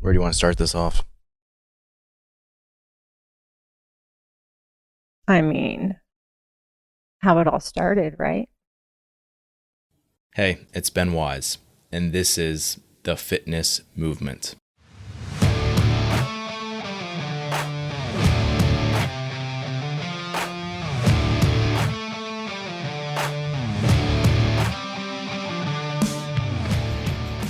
Where do you want to start this off? I mean, how it all started, right? Hey, it's Ben Wise, and this is the fitness movement.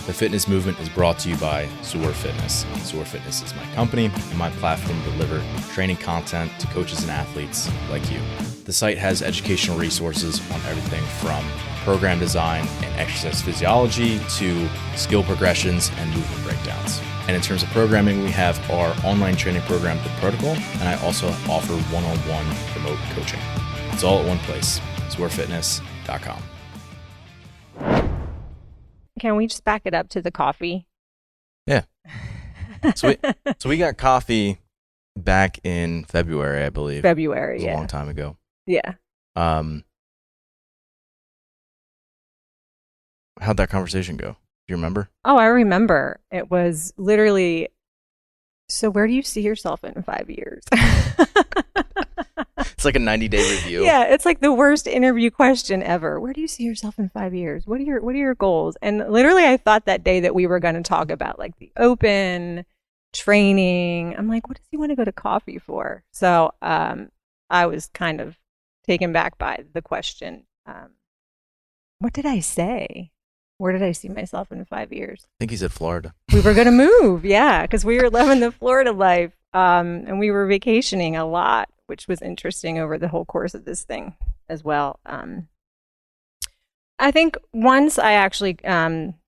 The fitness movement is brought to you by Soar Fitness. Soar Fitness is my company and my platform to deliver training content to coaches and athletes like you. The site has educational resources on everything from program design and exercise physiology to skill progressions and movement breakdowns. And in terms of programming, we have our online training program, The Protocol, and I also offer one-on-one remote coaching. It's all at one place, soarfitness.com. Can we just back it up to the coffee? Yeah. So we got coffee back in February, I believe. February, It was a long time ago. Yeah. How'd that conversation go? Do you remember? Oh, I remember. It was literally, so where do you see yourself in 5 years? It's like a 90-day review. Yeah, it's like the worst interview question ever. Where do you see yourself in 5 years? What are your goals? And literally I thought that day that we were going to talk about like the open training. I'm like, what does he want to go to coffee for? So I was kind of taken back by the question. What did I say? Where did I see myself in 5 years? I think he said Florida. We were going to move, yeah, because we were living the Florida life, and we were vacationing a lot, which was interesting over the whole course of this thing as well. I think once I actually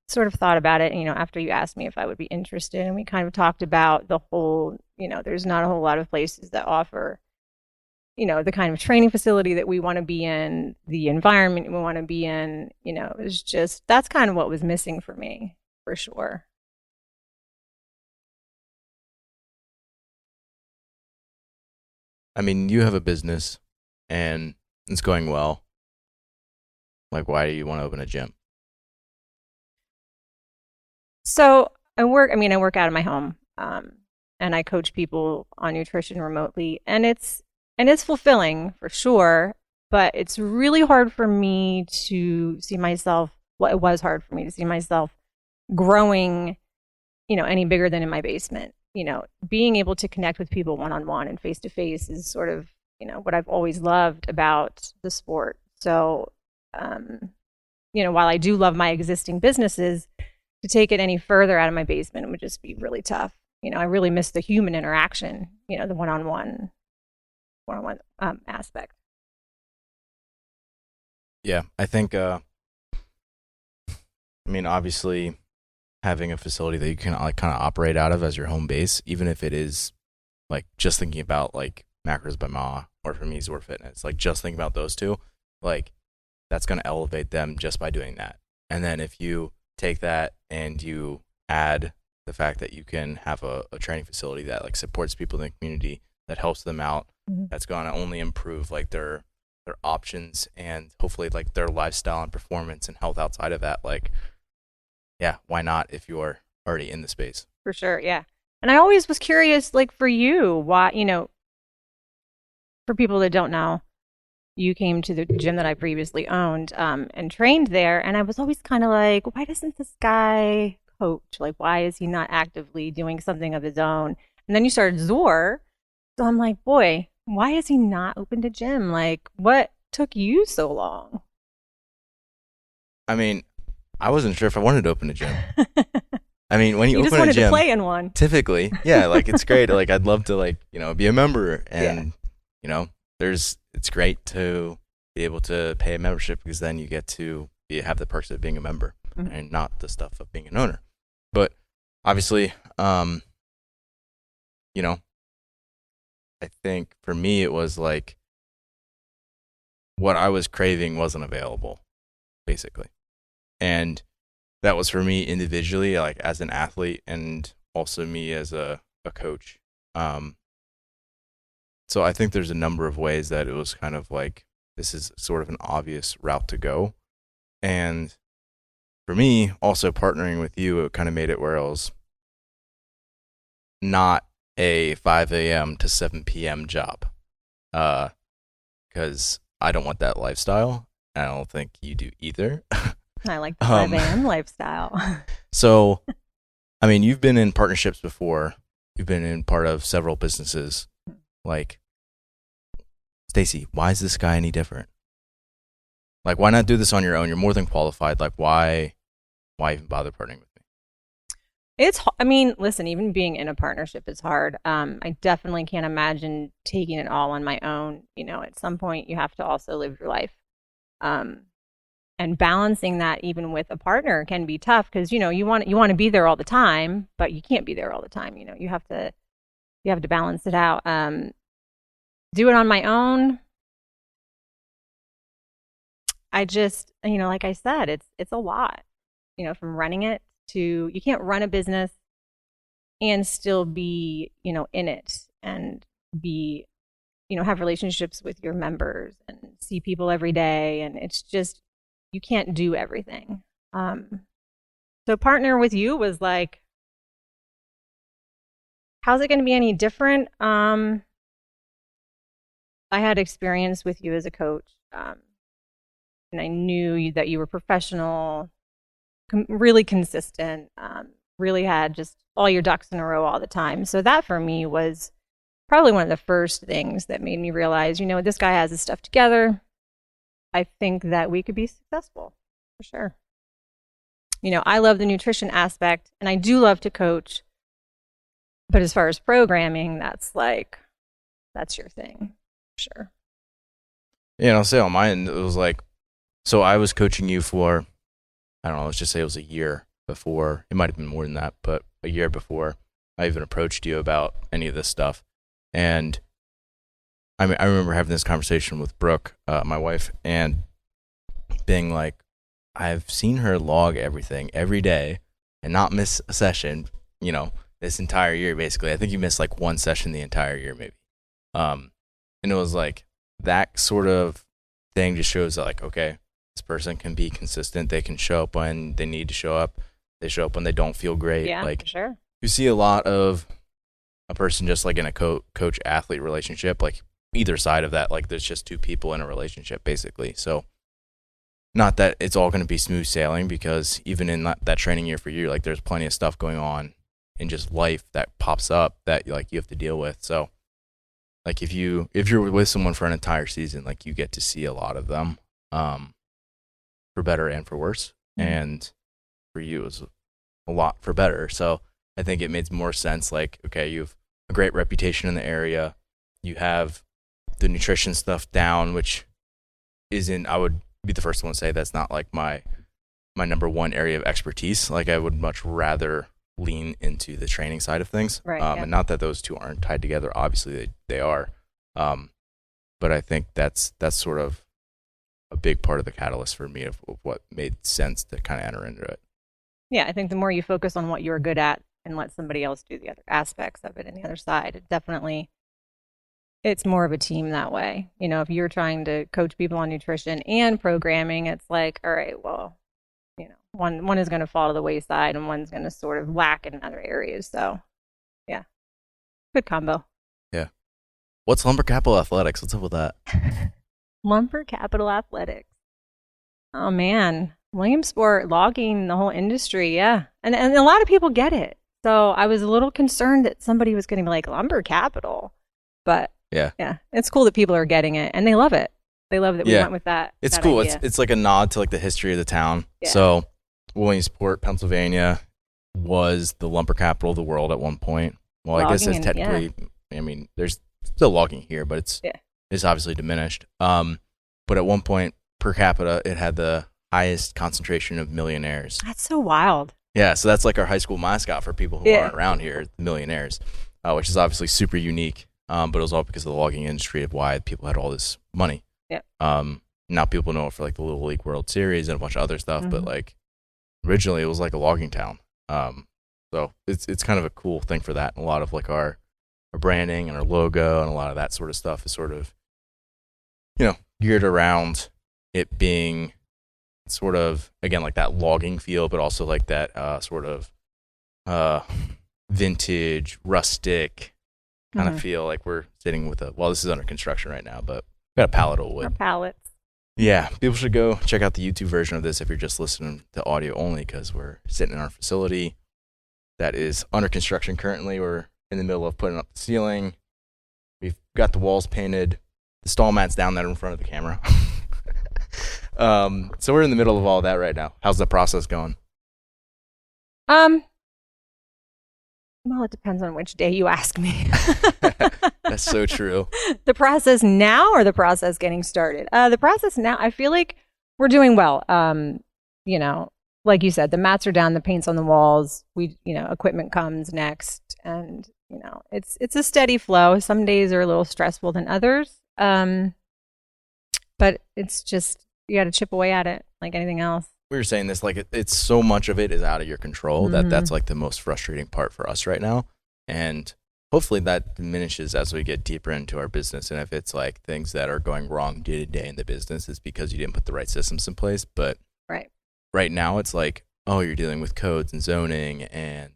sort of thought about it, after you asked me if I would be interested, and we kind of talked about the whole, there's not a whole lot of places that offer, the kind of training facility that we want to be in, the environment we want to be in, it was just, that's kind of what was missing for me, for sure. I mean, you have a business and it's going well. Like, why do you want to open a gym? So I work out of my home, and I coach people on nutrition remotely, and it's fulfilling for sure, but it's really hard for me to see myself, well, it was hard for me to see myself growing, any bigger than in my basement. Being able to connect with people one-on-one and face-to-face is sort of, what I've always loved about the sport. So, while I do love my existing businesses, to take it any further out of my basement would just be really tough. I really miss the human interaction, the one-on-one aspect. Yeah, I think, obviously having a facility that you can like kind of operate out of as your home base, even if it is like just thinking about like Macros by Ma or for me Zor Fitness, like just thinking about those two, like that's going to elevate them just by doing that. And then if you take that and you add the fact that you can have a training facility that like supports people in the community, that helps them out, that's going to only improve like their options and hopefully like their lifestyle and performance and health outside of that. Like, yeah, why not if you're already in the space? For sure, yeah. And I always was curious, like for you, why, for people that don't know, you came to the gym that I previously owned and trained there, and I was always kind of like, why doesn't this guy coach? Like, why is he not actively doing something of his own? And then you started Zor, so I'm like, boy, why is he not open to gym? Like, what took you so long? I mean, I wasn't sure if I wanted to open a gym. I mean, when you just open a wanted to gym, play in one. typically, yeah, like it's great. Like I'd love to like, be a member and, it's great to be able to pay a membership because then you get to have the perks of being a member and not the stuff of being an owner. But obviously, I think for me, it was like what I was craving wasn't available, basically. And that was for me individually, like as an athlete and also me as a coach. So I think there's a number of ways that it was kind of like, this is sort of an obvious route to go. And for me, also partnering with you, it kind of made it where I was not a 5 a.m. to 7 p.m. job. Because I don't want that lifestyle. I don't think you do either. I like the 5 a.m. lifestyle. So, I mean, you've been in partnerships before. You've been in part of several businesses. Like, Stacey, why is this guy any different? Like, why not do this on your own? You're more than qualified. Like, why even bother partnering with me? I mean, listen, even being in a partnership is hard. I definitely can't imagine taking it all on my own. At some point you have to also live your life. And balancing that even with a partner can be tough because, you want to be there all the time, but you can't be there all the time. You have to balance it out. Do it on my own. I just, like I said, it's a lot, from running it to, you can't run a business and still be, in it and be, have relationships with your members and see people every day. And it's just, you can't do everything. So partner with you was like, how's it going to be any different? I had experience with you as a coach, and I knew that you were professional, really consistent, really had just all your ducks in a row all the time. So that for me was probably one of the first things that made me realize, this guy has his stuff together. I think that we could be successful for sure. I love the nutrition aspect and I do love to coach. But as far as programming, that's your thing. Sure. Yeah, I'll say on my end, it was like, so I was coaching you for, I don't know, let's just say it was a year before. It might have been more than that, but a year before I even approached you about any of this stuff. And I remember having this conversation with Brooke, my wife, and being like, I've seen her log everything every day and not miss a session, this entire year, basically. I think you missed like one session the entire year, maybe. And it was like that sort of thing just shows that, like, okay, this person can be consistent. They can show up when they need to show up. They show up when they don't feel great. Yeah, like, for sure. You see a lot of a person just like in a coach-athlete relationship, like either side of that, like there's just two people in a relationship, basically. So not that it's all going to be smooth sailing, because even in that training year for you, like there's plenty of stuff going on in just life that pops up that like you have to deal with. So like if you're with someone for an entire season, like you get to see a lot of them, for better and for worse. Mm-hmm. And for you, it was a lot for better. So I think it made more sense. Like, okay, you have a great reputation in the area. You have the nutrition stuff down, which isn't, I would be the first one to say that's not like my number one area of expertise. Like I would much rather lean into the training side of things. Right, And not that those two aren't tied together. Obviously they are. But I think that's sort of a big part of the catalyst for me of what made sense to kind of enter into it. Yeah, I think the more you focus on what you're good at and let somebody else do the other aspects of it and the other side, it's more of a team that way. If you're trying to coach people on nutrition and programming, it's like, all right, well, one is going to fall to the wayside and one's going to sort of lack in other areas. So, yeah, good combo. Yeah. What's Lumber Capital Athletics? What's up with that? Lumber Capital Athletics. Oh, man. Williamsport logging the whole industry, yeah. And a lot of people get it. So I was a little concerned that somebody was going to be like, Lumber Capital. But yeah, it's cool that people are getting it and they love it. They love that we went with that. It's that cool. Idea. It's like a nod to like the history of the town. Yeah. So Williamsport, Pennsylvania was the lumber capital of the world at one point. Well, I guess it's technically, I mean, there's still logging here, but it's obviously diminished. But at one point per capita, it had the highest concentration of millionaires. That's so wild. Yeah. So that's like our high school mascot for people who aren't around here, millionaires, which is obviously super unique. But it was all because of the logging industry of why people had all this money. Yeah. Now people know it for like the Little League World Series and a bunch of other stuff, but like originally it was like a logging town. So it's kind of a cool thing for that. And a lot of like our branding and our logo and a lot of that sort of stuff is sort of, geared around it being sort of, again, like that logging feel, but also like that sort of vintage, rustic kind of feel. Like we're sitting with this is under construction right now, but we got a pallet of wood. Our pallets. Yeah, people should go check out the YouTube version of this if you're just listening to audio only, because we're sitting in our facility that is under construction currently. We're in the middle of putting up the ceiling. We've got the walls painted. The stall mat's down there in front of the camera. So we're in the middle of all that right now. How's the process going? Well, it depends on which day you ask me. That's so true. The process now or the process getting started? The process now, I feel like we're doing well. You know, like you said, the mats are down, the paint's on the walls. Equipment comes next, and it's a steady flow. Some days are a little stressful than others, but it's just you got to chip away at it like anything else. We were saying this, like it's so much of it is out of your control that's like the most frustrating part for us right now, and hopefully that diminishes as we get deeper into our business. And if it's like things that are going wrong day to day in the business, it's because you didn't put the right systems in place. But right now it's like, oh, you're dealing with codes and zoning and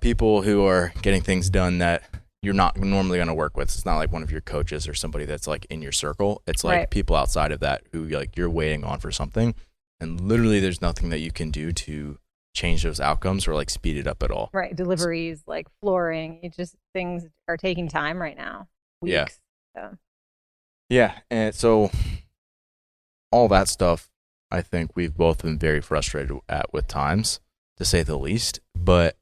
people who are getting things done that you're not normally going to work with. It's not like one of your coaches or somebody that's like in your circle. It's like people outside of that who like you're waiting on for something. And literally there's nothing that you can do to change those outcomes or like speed it up at all. Right. Deliveries, like flooring, things are taking time right now. Weeks. Yeah. And so all that stuff, I think we've both been very frustrated at with times, to say the least. But,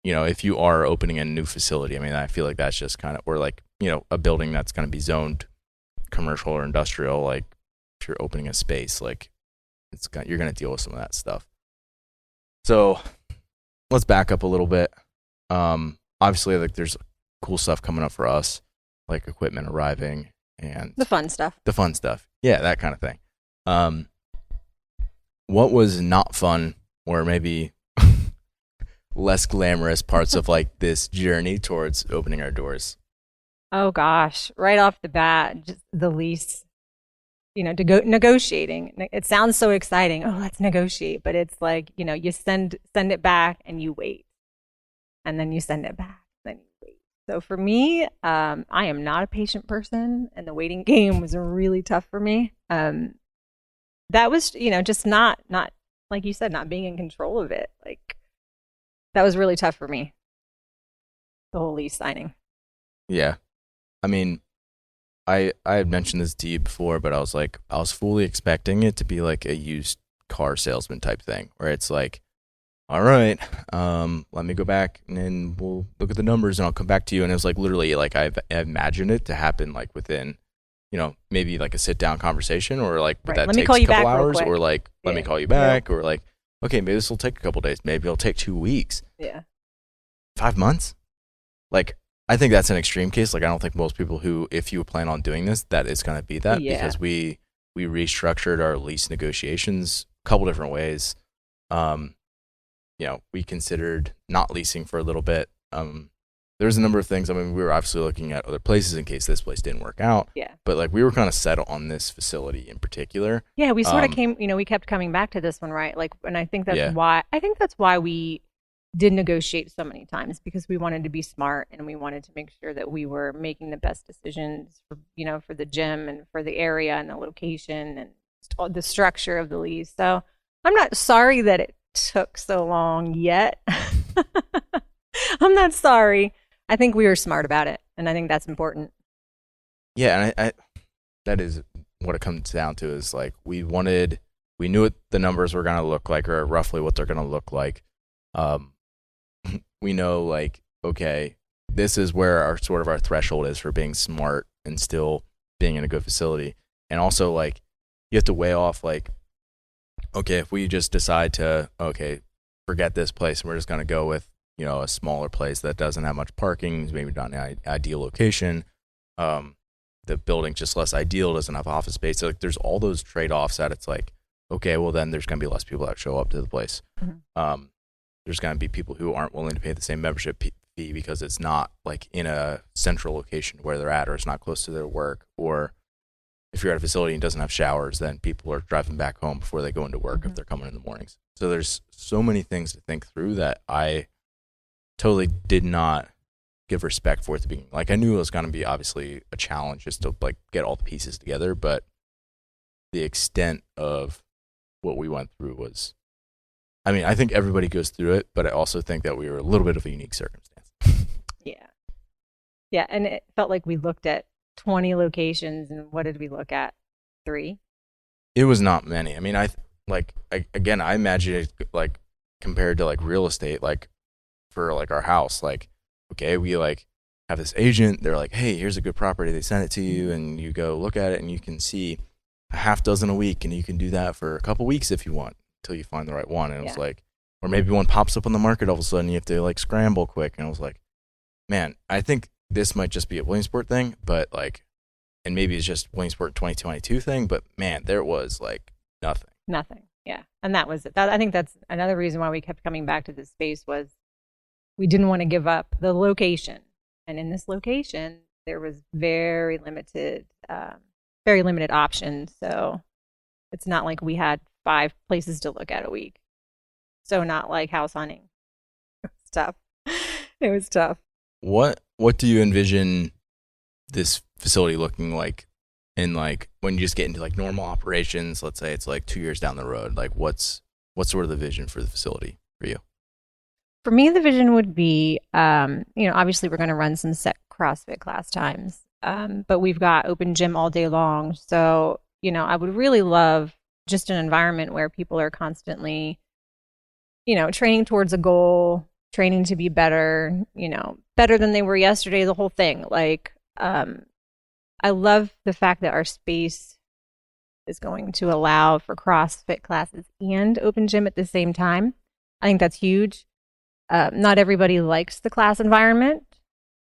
if you are opening a new facility, I mean, I feel like that's just kind of, or like, a building that's going to be zoned commercial or industrial, like if you're opening a space, like you're going to deal with some of that stuff. So let's back up a little bit. Obviously, like there's cool stuff coming up for us, like equipment arriving and the fun stuff. Yeah, that kind of thing. What was not fun, or maybe less glamorous parts of like this journey towards opening our doors? Oh gosh, right off the bat, just the lease. To go negotiating. It sounds so exciting. Oh, let's negotiate. But it's like, you send it back and you wait. And then you send it back, then you wait. So for me, I am not a patient person, and the waiting game was really tough for me. That was, just not like you said, not being in control of it. Like that was really tough for me. The whole lease signing. Yeah. I mean, I had mentioned this to you before, but I was fully expecting it to be like a used car salesman type thing, where it's like, all right, let me go back and then we'll look at the numbers and I'll come back to you. And it was like literally like I imagined it to happen like within, maybe like a sit down conversation, or like that takes a couple hours, or like let me call you back, or like, okay, maybe this will take a couple days, maybe it'll take 2 weeks. Yeah. 5 months? Like, I think that's an extreme case. Like, I don't think most people who, if you plan on doing this, that is going to be that, because we restructured our lease negotiations a couple different ways. We considered not leasing for a little bit. There's a number of things. I mean, we were obviously looking at other places in case this place didn't work out. Yeah. But like, we were kind of set on this facility in particular. Yeah, we sort of we kept coming back to this one, right? Like, and I think that's why we did negotiate so many times, because we wanted to be smart and we wanted to make sure that we were making the best decisions for the gym and for the area and the location and the structure of the lease. So I'm not sorry that it took so long yet. I'm not sorry. I think we were smart about it, and I think that's important. Yeah, and I that is what it comes down to, is like we knew what the numbers were going to look like, or roughly what they're going to look like. We know, like, okay, this is where our threshold is for being smart and still being in a good facility. And also, like, you have to weigh off, like, okay, if we just decide to, okay, forget this place and we're just going to go with, a smaller place that doesn't have much parking, maybe not an ideal location, the building's just less ideal, doesn't have office space. So, like, there's all those trade-offs that it's like, okay, well, then there's going to be less people that show up to the place. Mm-hmm. There's going to be people who aren't willing to pay the same membership fee because it's not like in a central location where they're at, or it's not close to their work. Or if you're at a facility and doesn't have showers, then people are driving back home before they go into work if they're coming in the mornings. So there's so many things to think through that I totally did not give respect for it at the beginning. Like I knew it was going to be obviously a challenge just to like get all the pieces together, but the extent of what we went through was, I mean, I think everybody goes through it, but I also think that we were a little bit of a unique circumstance. Yeah. Yeah. And it felt like we looked at 20 locations, and what did we look at? 3? It was not many. I mean, again, I imagine it like compared to like real estate, like for like our house, like, okay, we like have this agent, they're like, hey, here's a good property. They send it to you and you go look at it and you can see a half dozen a week, and you can do that for a couple weeks if you want until you find the right one. And it was like, or maybe one pops up on the market all of a sudden, you have to like scramble quick. And I was like, man, I think this might just be a Williamsport thing, but like, and maybe it's just Williamsport 2022 thing, but man, there was like nothing. Yeah. And that was it. I think that's another reason why we kept coming back to this space, was we didn't want to give up the location. And in this location, there was very limited options. So it's not like we had 5 places to look at a week. So not like house hunting. It was tough. It was tough. What do you envision this facility looking like in like when you just get into like normal operations? Let's say it's like 2 years down the road. Like what's sort of the vision for the facility for you? For me, the vision would be, obviously we're going to run some set CrossFit class times, but we've got open gym all day long. So, I would really love just an environment where people are constantly, training towards a goal, training to be better, better than they were yesterday, the whole thing. Like, I love the fact that our space is going to allow for CrossFit classes and open gym at the same time. I think that's huge. Not everybody likes the class environment.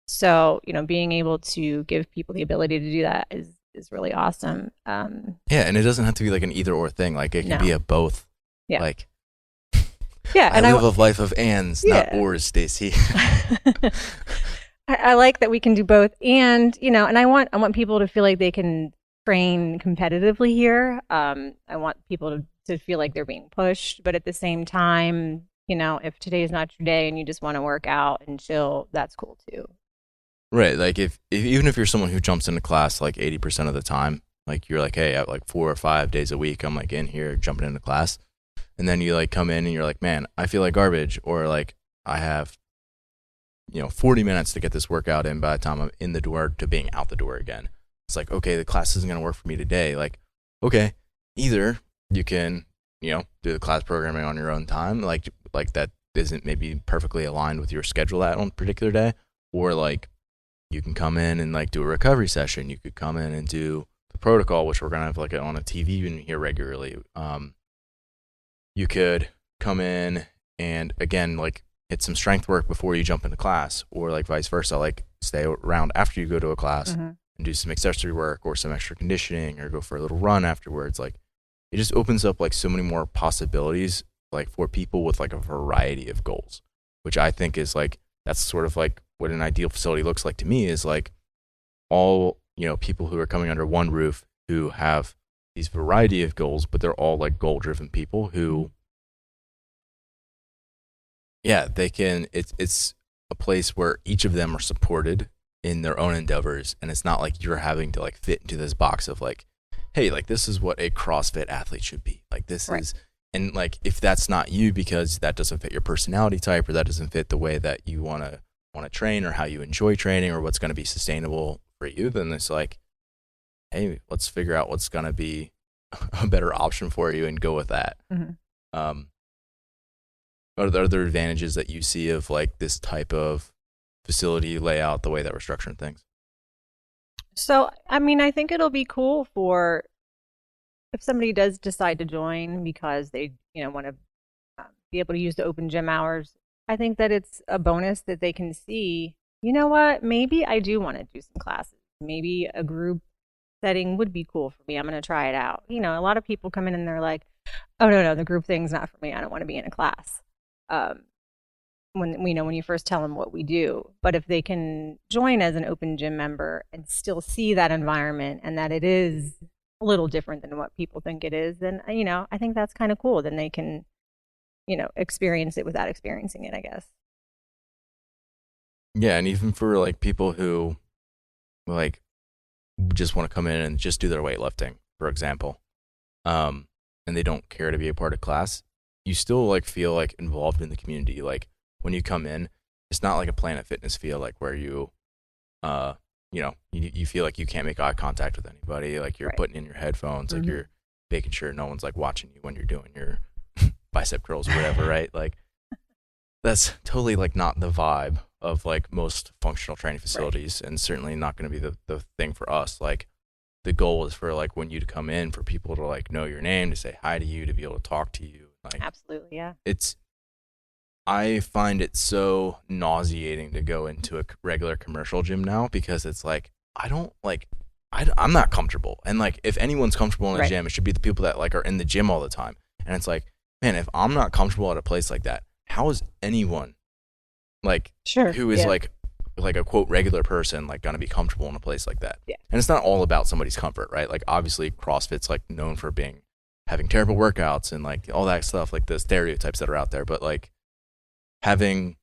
So, being able to give people the ability to do that is really awesome. Yeah, and it doesn't have to be like an either or thing. Like it can be a both. Yeah. Like, yeah, and I live a life of ands, not ors, Stacey. I like that we can do both, and and I want people to feel like they can train competitively here. I want people to feel like they're being pushed, but at the same time, if today is not your day and you just want to work out and chill, that's cool too. Right. Like if even if you're someone who jumps into class like 80% of the time, like you're like, hey, at like 4 or 5 days a week, I'm like in here jumping into class. And then you like come in and you're like, man, I feel like garbage. Or like I have, 40 minutes to get this workout in by the time I'm in the door to being out the door again. It's like, okay, the class isn't going to work for me today. Like, okay, either you can, do the class programming on your own time. Like that isn't maybe perfectly aligned with your schedule that on a particular day. Or like you can come in and like do a recovery session. You could come in and do the protocol, which we're going to have like on a TV in here regularly. You could come in and again, like hit some strength work before you jump into class, or like vice versa, like stay around after you go to a class and do some accessory work or some extra conditioning or go for a little run afterwards. Like it just opens up like so many more possibilities like for people with like a variety of goals, which I think is like, that's sort of like what an ideal facility looks like to me, is like all, people who are coming under one roof who have these variety of goals, but they're all like goal driven people who, they can, it's a place where each of them are supported in their own endeavors. And it's not like you're having to like fit into this box of like, hey, like this is what a CrossFit athlete should be. Like this is, and like, if that's not you because that doesn't fit your personality type, or that doesn't fit the way that you want to train or how you enjoy training or what's going to be sustainable for you, then it's like, hey, let's figure out what's going to be a better option for you and go with that. Are there other advantages that you see of like this type of facility layout, the way that we're structuring things? So, I mean, I think it'll be cool for if somebody does decide to join because they, want to be able to use the open gym hours. I think that it's a bonus that they can see, what, maybe I do want to do some classes. Maybe a group setting would be cool for me. I'm going to try it out. A lot of people come in and they're like, oh, no, the group thing's not for me. I don't want to be in a class. When you first tell them what we do, but if they can join as an open gym member and still see that environment and that it is a little different than what people think it is, then, I think that's kind of cool. Then they can, experience it without experiencing it, I guess. Yeah, and even for like people who like just want to come in and just do their weightlifting, for example, and they don't care to be a part of class, you still like feel like involved in the community. Like when you come in, it's not like a Planet Fitness feel, like where uh, you feel like you can't make eye contact with anybody. Like you're Right. putting in your headphones, like Mhm. you're making sure no one's like watching you when you're doing your bicep curls or whatever, right? Like that's totally like not the vibe of like most functional training facilities, and certainly not going to be the thing for us. Like the goal is for like when you to come in, for people to like know your name, to say hi to you, to be able to talk to you. Like Absolutely, yeah. it's I find it so nauseating to go into a regular commercial gym now, because it's like I don't like I'm not comfortable, and like if anyone's comfortable in a Right. gym, it should be the people that like are in the gym all the time. And it's like, man, if I'm not comfortable at a place like that, how is anyone like Sure. who is Yeah. like a quote regular person like gonna be comfortable in a place like that? Yeah. And it's not all about somebody's comfort, right? Like obviously CrossFit's like known for having terrible workouts and like all that stuff, like the stereotypes that are out there, but like having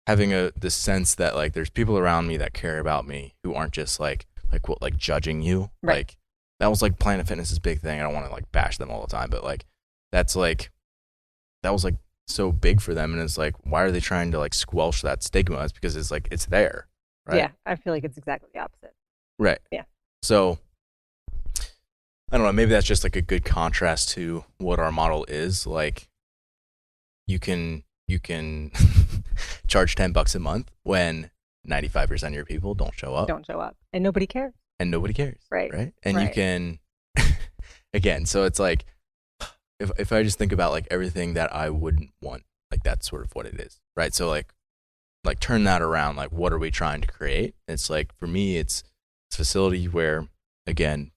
the sense that like there's people around me that care about me, who aren't just like judging you. Right. Like that was like Planet Fitness's big thing. I don't want to like bash them all the time, but like that's like that was like so big for them, and it's like, why are they trying to like squelch that stigma? It's because it's like it's there, right? Yeah. I feel like it's exactly the opposite. Right. Yeah. So I don't know, maybe that's just like a good contrast to what our model is. Like you can charge $10 a month when 95% of your people don't show up. Don't show up. And nobody cares. And nobody cares. Right. Right. And you Right. can again, so it's like if I just think about like everything that I wouldn't want, like that's sort of what it is. Right. So like turn that around, like what are we trying to create? It's like for me it's a facility where, again,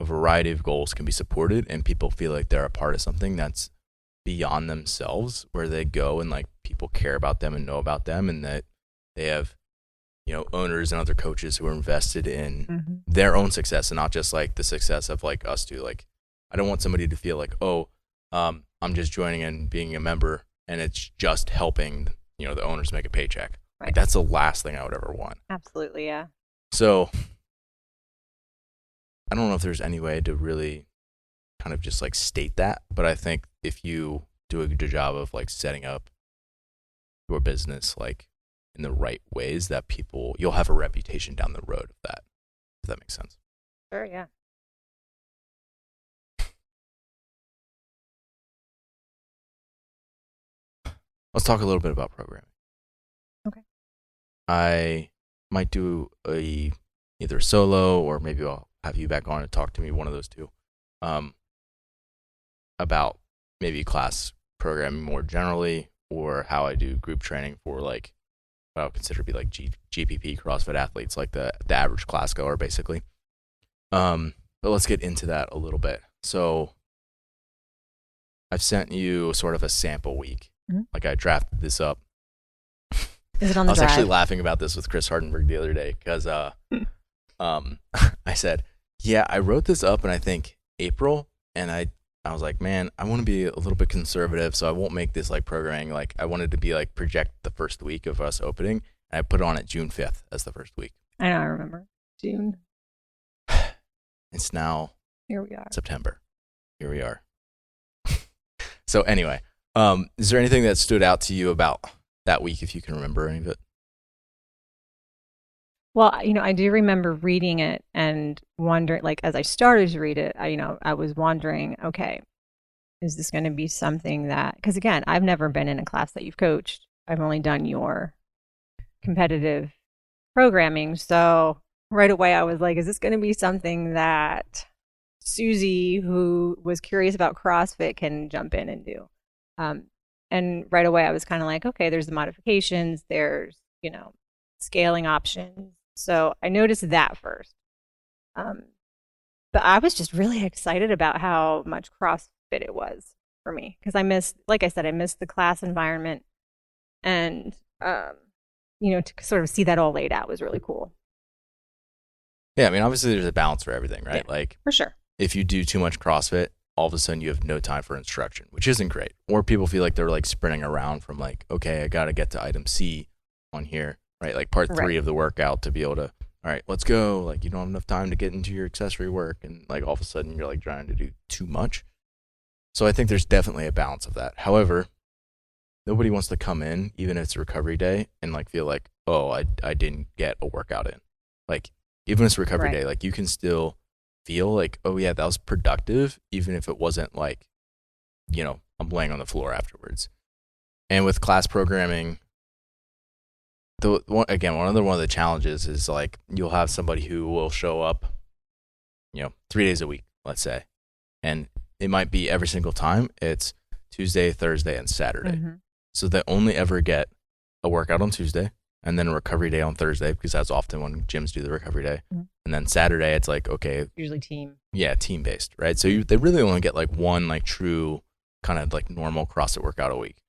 a variety of goals can be supported and people feel like they're a part of something that's beyond themselves, where they go and like people care about them and know about them, and that they have, owners and other coaches who are invested in Mm-hmm. their own success, and not just like the success of like us two. Like I don't want somebody to feel like, oh, I'm just joining and being a member and it's just helping, the owners make a paycheck. Right. Like that's the last thing I would ever want. Absolutely, yeah. So I don't know if there's any way to really kind of just like state that, but I think if you do a good job of like setting up your business like in the right ways, that you'll have a reputation down the road of that, if that makes sense. Sure, yeah. Let's talk a little bit about programming. Okay. I might do either solo, or maybe I'll have you back on and talk to me, one of those two, about maybe class programming more generally, or how I do group training for like what I would consider to be like GPP CrossFit athletes, like the average class goer, basically. But let's get into that a little bit. So I've sent you sort of a sample week. Mm-hmm. Like I drafted this up. Is it on the I was drive? actually laughing about this with Chris Hardenberg the other day, because I said, yeah, I wrote this up in I think April, and I was like, man, I want to be a little bit conservative, so I won't make this like programming. Like I wanted to be like project the first week of us opening, and I put it on at June 5th as the first week. I know, I remember. June. It's now Here we are. September. Here we are. So anyway, is there anything that stood out to you about that week, if you can remember any of it? Well, I do remember reading it and wondering, like, as I started to read it, I was wondering, okay, is this going to be something that, because again, I've never been in a class that you've coached. I've only done your competitive programming. So right away I was like, is this going to be something that Susie, who was curious about CrossFit, can jump in and do? And right away I was kind of like, okay, there's the modifications, there's, scaling options. So I noticed that first. But I was just really excited about how much CrossFit it was for me, because I missed the class environment, and to sort of see that all laid out was really cool. Yeah, I mean, obviously there's a balance for everything, right? Yeah, like for sure. If you do too much CrossFit, all of a sudden you have no time for instruction, which isn't great. Or people feel like they're like sprinting around from like, okay, I got to get to item C on here, right? Like part 3 Right. of the workout to be able to, all right, let's go. Like you don't have enough time to get into your accessory work, and like all of a sudden you're like trying to do too much. So I think there's definitely a balance of that. However, nobody wants to come in, even if it's a recovery day, and like feel like, oh, I didn't get a workout in. Like even if it's a recovery Right. day, like you can still feel like, oh yeah, that was productive, even if it wasn't like, I'm laying on the floor afterwards. And with class programming, one of the challenges is like you'll have somebody who will show up, 3 days a week, let's say, and it might be every single time it's Tuesday, Thursday, and Saturday. Mm-hmm. So they only ever get a workout on Tuesday and then a recovery day on Thursday, because that's often when gyms do the recovery day. Mm-hmm. And then Saturday, it's like, okay, Usually team. yeah, team based, right? So they really only get like one like true kind of like normal CrossFit workout a week.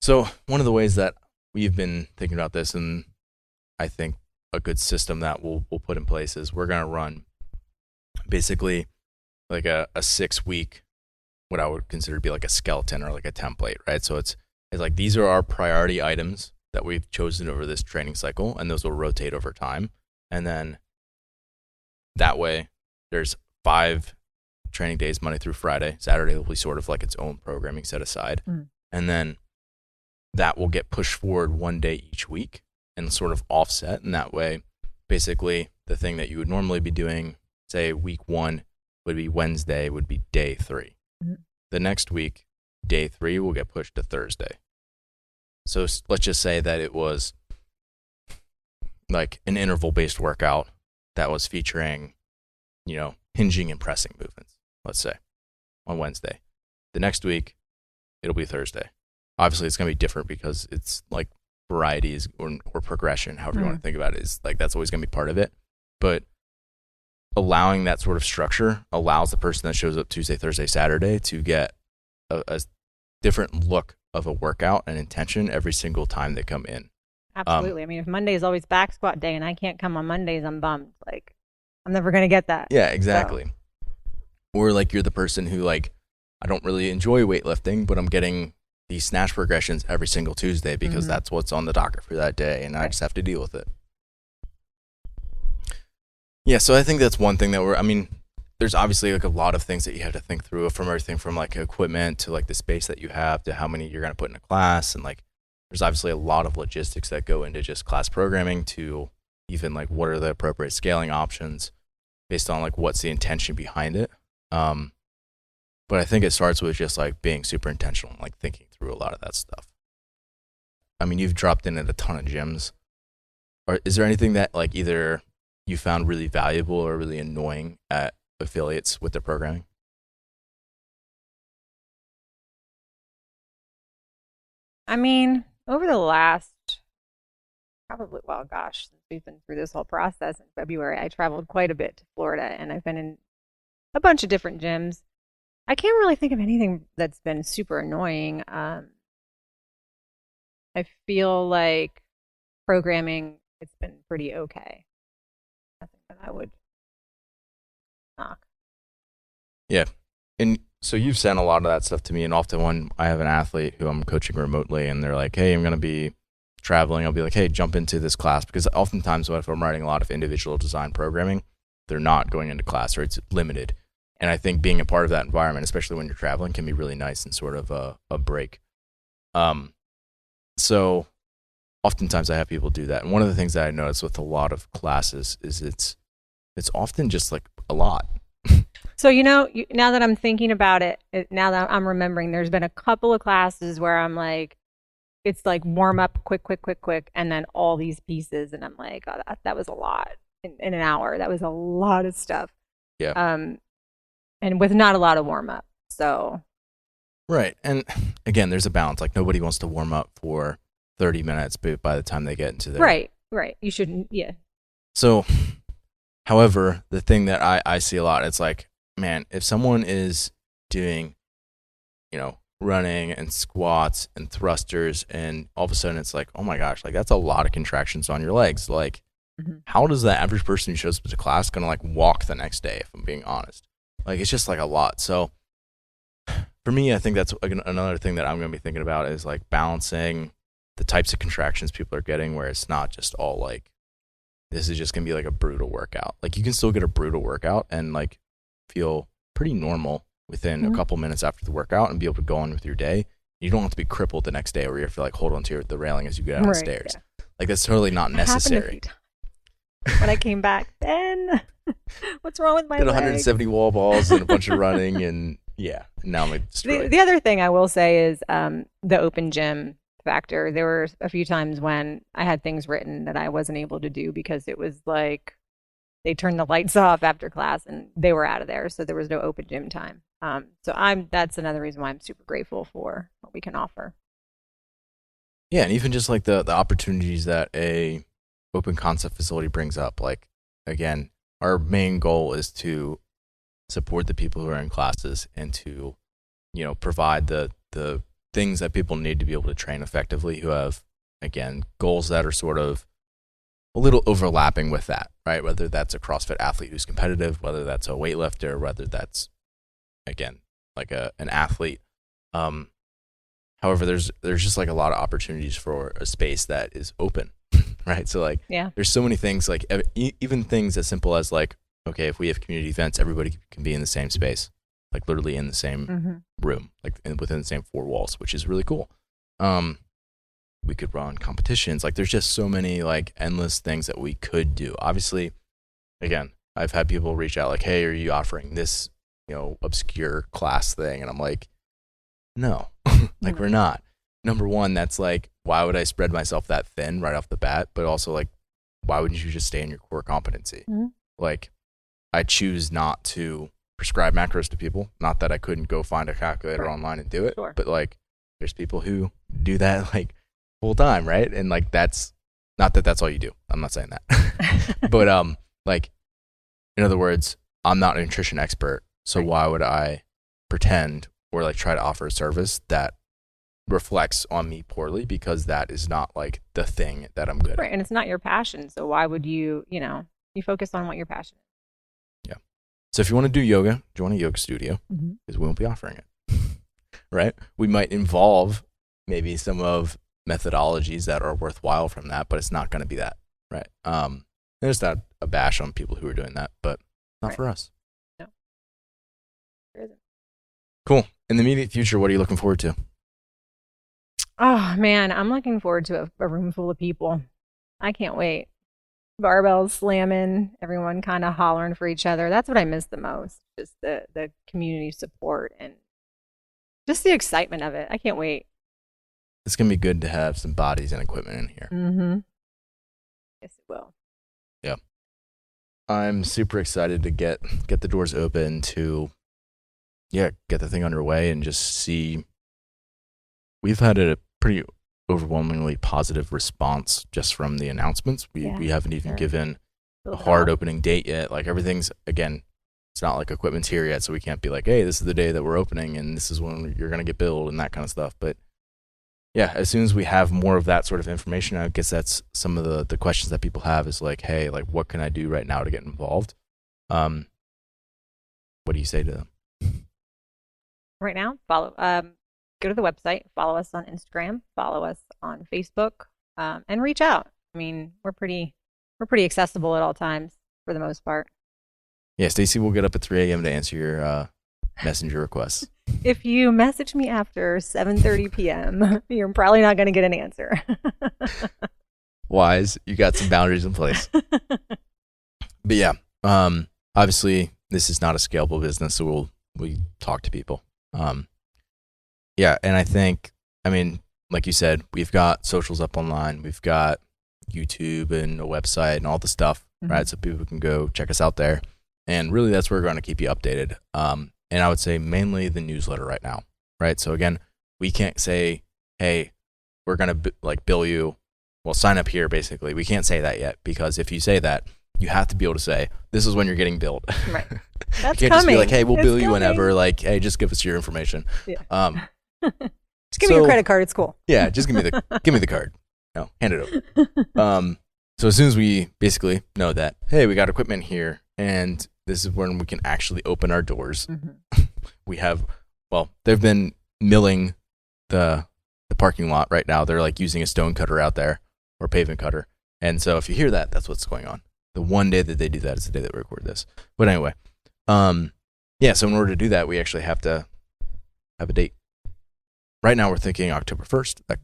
So one of the ways that we've been thinking about this, and I think a good system that we'll put in place, is we're going to run basically like a 6-week, what I would consider to be like a skeleton or like a template, right? So it's like these are our priority items that we've chosen over this training cycle, and those will rotate over time. And then that way there's 5 training days, Monday through Friday. Saturday will be sort of like its own programming set aside. Mm. And then that will get pushed forward 1 day each week and sort of offset. And that way, basically, the thing that you would normally be doing, say week 1 would be Wednesday, would be day 3. Mm-hmm. The next week, day 3 will get pushed to Thursday. So let's just say that it was like an interval-based workout that was featuring, hinging and pressing movements, let's say, on Wednesday. The next week, it'll be Thursday. Obviously, it's going to be different because it's like varieties or progression, however you want to think about it, is like that's always going to be part of it. But allowing that sort of structure allows the person that shows up Tuesday, Thursday, Saturday to get a different look of a workout and intention every single time they come in. Absolutely. I mean, if Monday is always back squat day and I can't come on Mondays, I'm bummed. Like, I'm never going to get that. Yeah, exactly. So. Or like you're the person who like, I don't really enjoy weightlifting, but I'm getting these snatch progressions every single Tuesday because that's what's on the docket for that day, and I just have to deal with it. Yeah, so I think that's one thing that there's obviously like a lot of things that you have to think through, from everything from like equipment to like the space that you have to how many you're going to put in a class. And like, there's obviously a lot of logistics that go into just class programming, to even like what are the appropriate scaling options based on like what's the intention behind it. But I think it starts with just like being super intentional and like thinking through a lot of that stuff. I mean, you've dropped in at a ton of gyms. Is there anything that like either you found really valuable or really annoying at affiliates with their programming? I mean, over the last since we've been through this whole process in February, I traveled quite a bit to Florida, and I've been in a bunch of different gyms. I can't really think of anything that's been super annoying. I feel like programming, it's been pretty okay. Nothing that I would knock. Yeah. And so you've sent a lot of that stuff to me, and often when I have an athlete who I'm coaching remotely and they're like, hey, I'm going to be traveling, I'll be like, hey, jump into this class. Because oftentimes if I'm writing a lot of individual design programming, they're not going into class, or it's limited. And I think being a part of that environment, especially when you're traveling, can be really nice and sort of a break. So oftentimes I have people do that. And one of the things that I notice with a lot of classes is it's often just like a lot. So, now that I'm thinking about it, now that I'm remembering, there's been a couple of classes where I'm like, it's like warm up, quick, and then all these pieces. And I'm like, oh, that was a lot in an hour. That was a lot of stuff. Yeah. And with not a lot of warm up. So. Right. And again, there's a balance. Like nobody wants to warm up for 30 minutes by the time they get into their. Right. You shouldn't. Yeah. So, however, the thing that I see a lot, it's like, man, if someone is doing, running and squats and thrusters, and all of a sudden it's like, oh my gosh, like that's a lot of contractions on your legs. Like, how does the average person who shows up to class gonna like walk the next day, if I'm being honest? Like, it's just like a lot. So for me, I think that's another thing that I'm going to be thinking about is like balancing the types of contractions people are getting, where it's not just all like, this is just going to be like a brutal workout. Like you can still get a brutal workout and like feel pretty normal within a couple minutes after the workout and be able to go on with your day. You don't have to be crippled the next day where you have to like hold onto the railing as you get down the stairs. Yeah. Like that's totally not necessary. When I came back, then what's wrong with my leg? 170 wall balls and a bunch of running, and yeah, now I'm like destroyed. The other thing I will say is the open gym factor. There were a few times when I had things written that I wasn't able to do because it was like they turned the lights off after class and they were out of there, so there was no open gym time. That's another reason why I'm super grateful for what we can offer. Yeah, and even just like the opportunities that a open concept facility brings up. Like, again, our main goal is to support the people who are in classes and to, you know, provide the things that people need to be able to train effectively, who have, again, goals that are sort of a little overlapping with that, right? Whether that's a CrossFit athlete who's competitive, whether that's a weightlifter, whether that's, again, like an athlete. However, there's just like a lot of opportunities for a space that is open. Right. So like, there's so many things, like even things as simple as like, okay, if we have community events, everybody can be in the same space, like literally in the same room, like within the same four walls, which is really cool. We could run competitions. Like there's just so many like endless things that we could do. Obviously, again, I've had people reach out like, hey, are you offering this, you know, obscure class thing? And I'm like, no, like we're not. Number one, that's like, why would I spread myself that thin right off the bat? But also like, why wouldn't you just stay in your core competency? Like, I choose not to prescribe macros to people. Not that I couldn't go find a calculator online and do it, but like, there's people who do that like full time, right? And like, that's not that that's all you do. I'm not saying that, but like, in other words, I'm not a nutrition expert, so why would I pretend or like try to offer a service that reflects on me poorly, because that is not like the thing that I'm good at. And it's not your passion. So why would you focus on what your passion is? Yeah. So if you want to do yoga, join a yoga studio, because we won't be offering it. Right? We might involve maybe some of methodologies that are worthwhile from that, but it's not going to be that. Right. There's not a bash on people who are doing that, but not for us. No. There isn't. Cool. In the immediate future, what are you looking forward to? Oh, man, I'm looking forward to a room full of people. I can't wait. Barbells slamming, everyone kind of hollering for each other. That's what I miss the most, just the community support and just the excitement of it. I can't wait. It's going to be good to have some bodies and equipment in here. Yes, it will. Yeah. I'm super excited to get the doors open to, get the thing underway and just see. We've had a pretty overwhelmingly positive response just from the announcements. We haven't even given a hard opening date yet. Like everything's, again, it's not like equipment's here yet, so we can't be like, hey, this is the day that we're opening and this is when you're going to get billed and that kind of stuff. But yeah, as soon as we have more of that sort of information, I guess that's some of the questions that people have is like, hey, like what can I do right now to get involved? What do you say to them? Right now, go to the website, follow us on Instagram, follow us on Facebook, and reach out. I mean, we're pretty accessible at all times for the most part. Yeah, Stacey will get up at 3 a.m. to answer your messenger requests. If you message me after 7:30 p.m., you're probably not going to get an answer. Wise, you got some boundaries in place. But yeah, obviously this is not a scalable business, so we talk to people. Yeah, and I think, I mean, like you said, we've got socials up online. We've got YouTube and a website and all the stuff, right? So people can go check us out there. And really, that's where we're going to keep you updated. And I would say mainly the newsletter right now, right? So again, we can't say, hey, we're going to bill you. Well, sign up here, basically. We can't say that yet, because if you say that, you have to be able to say, this is when you're getting billed. Right. That's you can't just be like, hey, we'll bill you whenever. Like, hey, just give us your information. Yeah. Just give me your credit card. It's cool. Yeah, just give me the card. No, hand it over. So as soon as we basically know that, hey, we got equipment here, and this is when we can actually open our doors. We have, they've been milling the the parking lot right now. They're like using a stone cutter out there or pavement cutter. And so if you hear that, that's what's going on. The one day that they do that is the day that we record this. But anyway, yeah, so in order to do that, we actually have to have a date. Right now we're thinking October 1st. That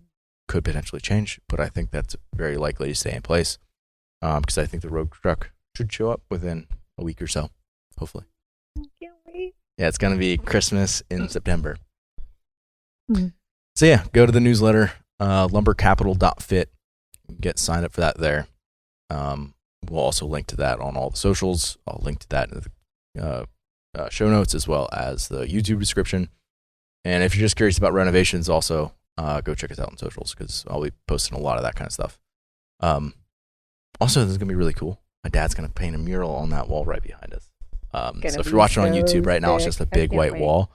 could potentially change, but I think that's very likely to stay in place because I think the road truck should show up within a week or so, hopefully. Can't wait. Yeah, it's going to be Christmas in September. So yeah, go to the newsletter, lumbercapital.fit. Get signed up for that there. We'll also link to that on all the socials. I'll link to that in the show notes as well as the YouTube description. And if you're just curious about renovations, also go check us out on socials because I'll be posting a lot of that kind of stuff. Also, this is going to be really cool. My dad's going to paint a mural on that wall right behind us. So if you're watching on YouTube right now, it's just a big white wall.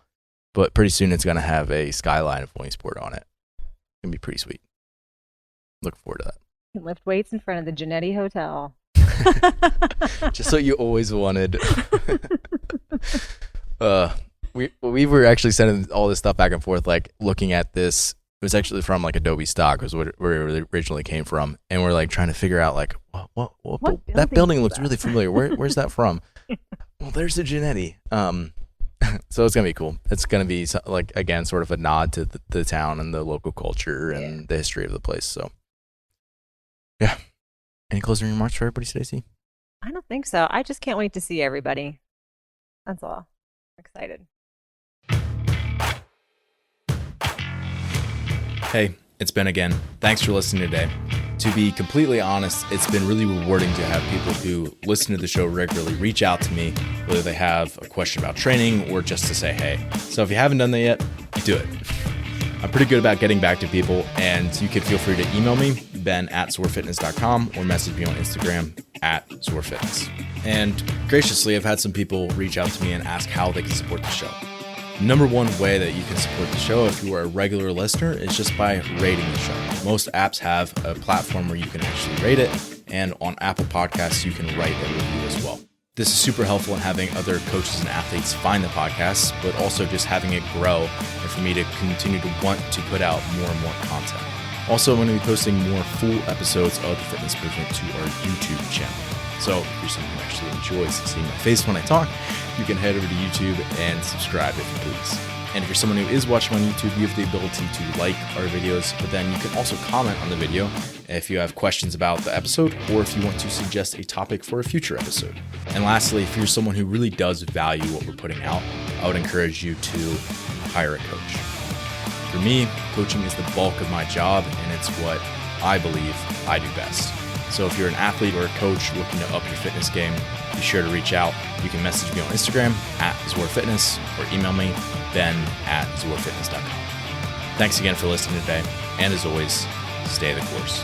But pretty soon it's going to have a skyline of Williamsport on it. It's going to be pretty sweet. Look forward to that. You can lift weights in front of the Genetti Hotel. Just what you always wanted. We were actually sending all this stuff back and forth, like looking at this. It was actually from like Adobe stock, was where it originally came from, and we're like trying to figure out like what that building looks really familiar. Where's that from? Well, there's the Genetti. So it's gonna be cool. It's gonna be like again sort of a nod to the town and the local culture and the history of the place. So yeah. Any closing remarks for everybody, Stacey? I don't think so. I just can't wait to see everybody. That's all. I'm excited. Hey, it's Ben again. Thanks for listening today. To be completely honest, it's been really rewarding to have people who listen to the show regularly reach out to me, whether they have a question about training or just to say hey. So if you haven't done that yet, do it. I'm pretty good about getting back to people, and you can feel free to email me, ben@zorfitness.com, or message me on Instagram @zorfitness. And graciously, I've had some people reach out to me and ask how they can support the show. Number one way that you can support the show if you are a regular listener is just by rating the show. Most apps have a platform where you can actually rate it, and on Apple Podcasts, you can write a review as well. This is super helpful in having other coaches and athletes find the podcast, but also just having it grow and for me to continue to want to put out more and more content. Also, I'm going to be posting more full episodes of the Fitness Movement to our YouTube channel. So if you're someone who actually enjoys seeing my face when I talk, you can head over to YouTube and subscribe if you please. And if you're someone who is watching on YouTube, you have the ability to like our videos, but then you can also comment on the video if you have questions about the episode or if you want to suggest a topic for a future episode. And lastly, if you're someone who really does value what we're putting out, I would encourage you to hire a coach. For me, coaching is the bulk of my job, and it's what I believe I do best. So if you're an athlete or a coach looking to up your fitness game, be sure to reach out. You can message me on Instagram @zorfitness or email me ben@zorfitness.com. Thanks again for listening today, and as always, stay the course.